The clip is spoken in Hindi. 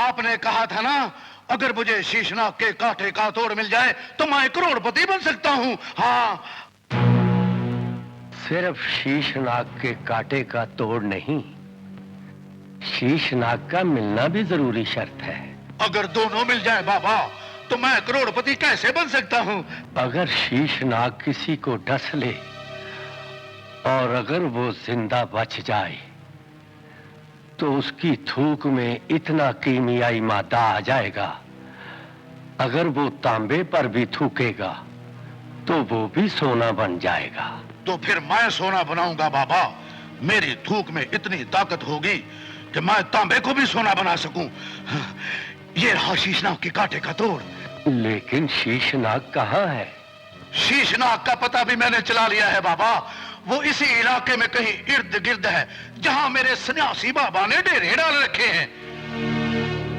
आपने कहा था ना, अगर मुझे शीशनाग के कांटे का तोड़ मिल जाए तो मैं करोड़पति बन सकता हूँ। हाँ, सिर्फ शीशनाग के कांटे का तोड़ नहीं, शीशनाग का मिलना भी जरूरी शर्त है। अगर दोनों मिल जाए बाबा तो मैं करोड़पति कैसे बन सकता हूँ? अगर शीशनाग किसी को डस ले और अगर वो जिंदा बच जाए तो उसकी थूक में इतना कीमियाई मादा आ जाएगा, अगर वो तांबे पर भी थूकेगा तो वो भी सोना बन जाएगा। तो फिर मैं सोना बनाऊंगा बाबा। मेरी थूक में इतनी ताकत होगी कि मैं तांबे को भी सोना बना सकूं। ये रहा शीशनाग के कांटे का तोड़। लेकिन शीशनाग कहाँ है? शीशनाग का पता भी मैंने चला लिया है बाबा। वो इसी इलाके में कहीं इर्द गिर्द है जहां मेरे सन्यासी बाबा ने डेरे डाल रखे हैं।